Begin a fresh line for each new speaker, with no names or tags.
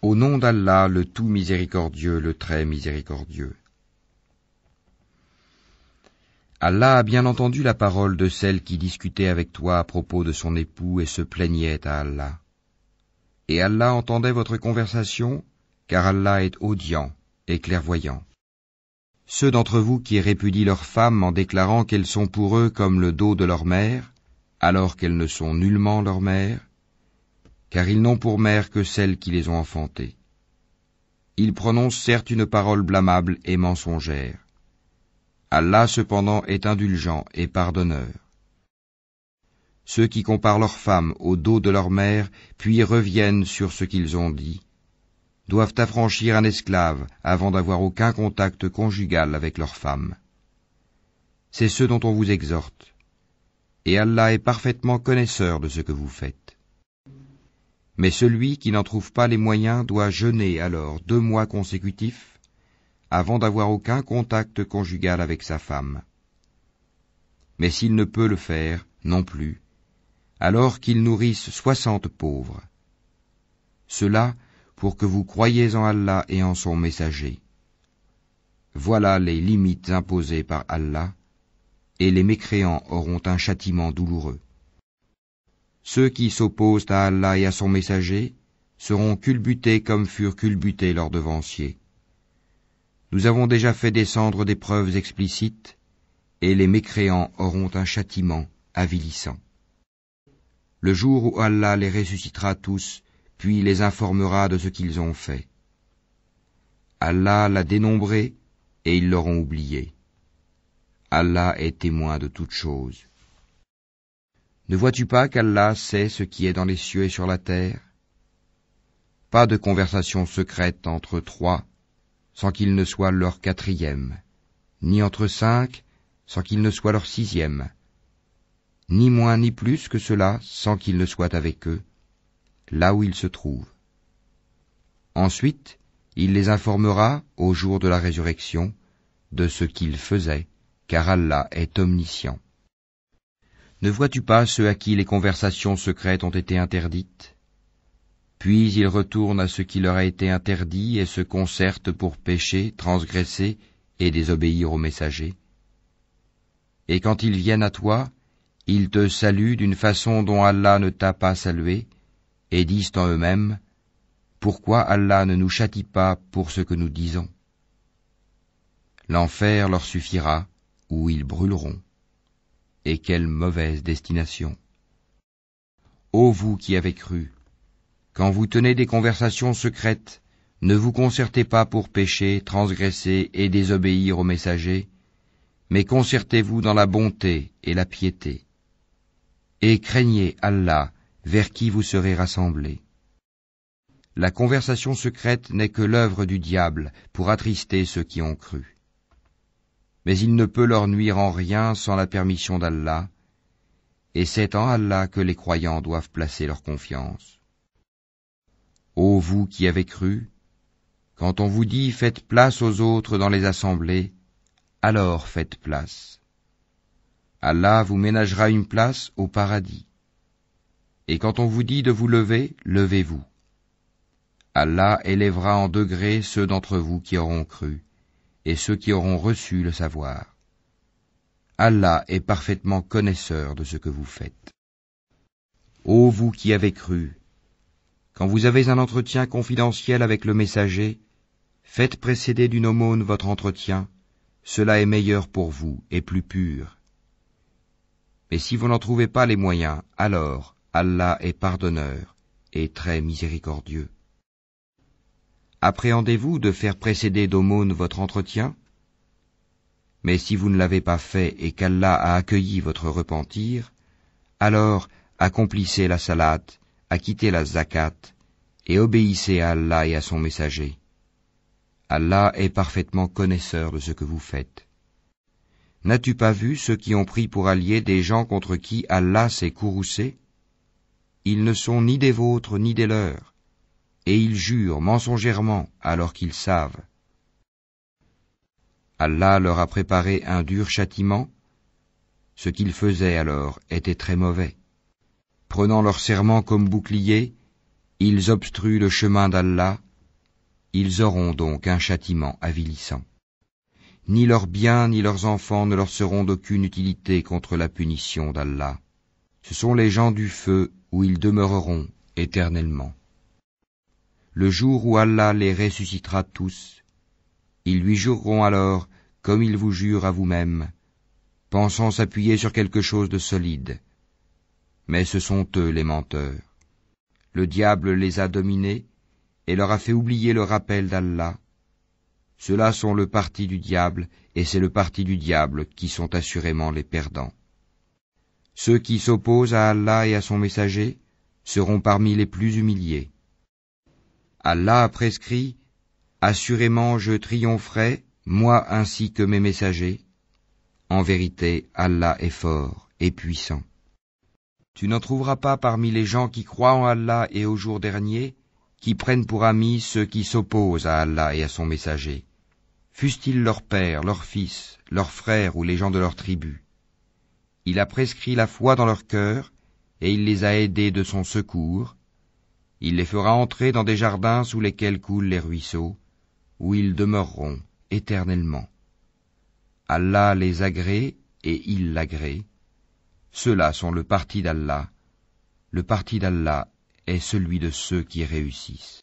Au nom d'Allah, le tout miséricordieux, le très miséricordieux. Allah a bien entendu la parole de celle qui discutait avec toi à propos de son époux et se plaignait à Allah. Et Allah entendait votre conversation, car Allah est audient et clairvoyant. Ceux d'entre vous qui répudient leurs femmes en déclarant qu'elles sont pour eux comme le dos de leur mère, alors qu'elles ne sont nullement leur mère, car ils n'ont pour mère que celles qui les ont enfantées. Ils prononcent certes une parole blâmable et mensongère. Allah cependant est indulgent et pardonneur. Ceux qui comparent leurs femmes au dos de leur mère, puis reviennent sur ce qu'ils ont dit, doivent affranchir un esclave avant d'avoir aucun contact conjugal avec leur femme. C'est ce dont on vous exhorte. Et Allah est parfaitement connaisseur de ce que vous faites. Mais celui qui n'en trouve pas les moyens doit jeûner alors 2 mois consécutifs avant d'avoir aucun contact conjugal avec sa femme. Mais s'il ne peut le faire, non plus, alors qu'il nourrisse 60 pauvres. Cela pour que vous croyiez en Allah et en son messager. Voilà les limites imposées par Allah, et les mécréants auront un châtiment douloureux. Ceux qui s'opposent à Allah et à son messager seront culbutés comme furent culbutés leurs devanciers. Nous avons déjà fait descendre des preuves explicites, et les mécréants auront un châtiment avilissant. Le jour où Allah les ressuscitera tous, puis les informera de ce qu'ils ont fait. Allah l'a dénombré, et ils l'auront oublié. Allah est témoin de toutes choses. Ne vois-tu pas qu'Allah sait ce qui est dans les cieux et sur la terre? Pas de conversation secrète entre 3, sans qu'il ne soit leur 4e, ni entre 5, sans qu'il ne soit leur 6e, ni moins ni plus que cela, sans qu'il ne soit avec eux, là où ils se trouvent. Ensuite, il les informera, au jour de la résurrection, de ce qu'ils faisaient, car Allah est omniscient. Ne vois-tu pas ceux à qui les conversations secrètes ont été interdites? Puis ils retournent à ce qui leur a été interdit et se concertent pour pécher, transgresser et désobéir au messager. Et quand ils viennent à toi, ils te saluent d'une façon dont Allah ne t'a pas salué, et disent en eux-mêmes, « Pourquoi Allah ne nous châtie pas pour ce que nous disons ?» L'enfer leur suffira, où ils brûleront. Et quelle mauvaise destination! Ô vous qui avez cru, quand vous tenez des conversations secrètes, ne vous concertez pas pour pécher, transgresser et désobéir au messager, mais concertez-vous dans la bonté et la piété. Et craignez Allah, vers qui vous serez rassemblés. La conversation secrète n'est que l'œuvre du diable pour attrister ceux qui ont cru. Mais il ne peut leur nuire en rien sans la permission d'Allah, et c'est en Allah que les croyants doivent placer leur confiance. Ô vous qui avez cru, quand on vous dit « faites place aux autres dans les assemblées », alors faites place. Allah vous ménagera une place au paradis. Et quand on vous dit de vous lever, levez-vous. Allah élèvera en degrés ceux d'entre vous qui auront cru, et ceux qui auront reçu le savoir. Allah est parfaitement connaisseur de ce que vous faites. Ô vous qui avez cru, quand vous avez un entretien confidentiel avec le messager, faites précéder d'une aumône votre entretien, cela est meilleur pour vous et plus pur. Mais si vous n'en trouvez pas les moyens, alors Allah est pardonneur et très miséricordieux. Appréhendez-vous de faire précéder d'aumône votre entretien? Mais si vous ne l'avez pas fait et qu'Allah a accueilli votre repentir, alors accomplissez la salate, acquittez la zakat, et obéissez à Allah et à son messager. Allah est parfaitement connaisseur de ce que vous faites. N'as-tu pas vu ceux qui ont pris pour alliés des gens contre qui Allah s'est courroucé? Ils ne sont ni des vôtres ni des leurs, et ils jurent mensongèrement alors qu'ils savent. Allah leur a préparé un dur châtiment. Ce qu'ils faisaient alors était très mauvais. Prenant leur serment comme bouclier, ils obstruent le chemin d'Allah Ils auront donc un châtiment avilissant. Ni leurs biens ni leurs enfants ne leur seront d'aucune utilité contre la punition d'Allah. Ce sont les gens du feu où ils demeureront éternellement. Le jour où Allah les ressuscitera tous, ils lui jureront alors, comme ils vous jurent à vous-même, pensant s'appuyer sur quelque chose de solide. Mais ce sont eux les menteurs. Le diable les a dominés et leur a fait oublier le rappel d'Allah. Ceux-là sont le parti du diable, et c'est le parti du diable qui sont assurément les perdants. Ceux qui s'opposent à Allah et à son messager seront parmi les plus humiliés. Allah a prescrit, assurément je triompherai, moi ainsi que mes messagers. En vérité, Allah est fort et puissant. Tu n'en trouveras pas parmi les gens qui croient en Allah et au jour dernier, qui prennent pour amis ceux qui s'opposent à Allah et à son messager, fussent-ils leurs pères, leurs fils, leurs frères ou les gens de leur tribu. Il a prescrit la foi dans leur cœur, et il les a aidés de son secours. Il les fera entrer dans des jardins sous lesquels coulent les ruisseaux, où ils demeureront éternellement. Allah les agrée et il l'agrée. Ceux-là sont le parti d'Allah. Le parti d'Allah est celui de ceux qui réussissent.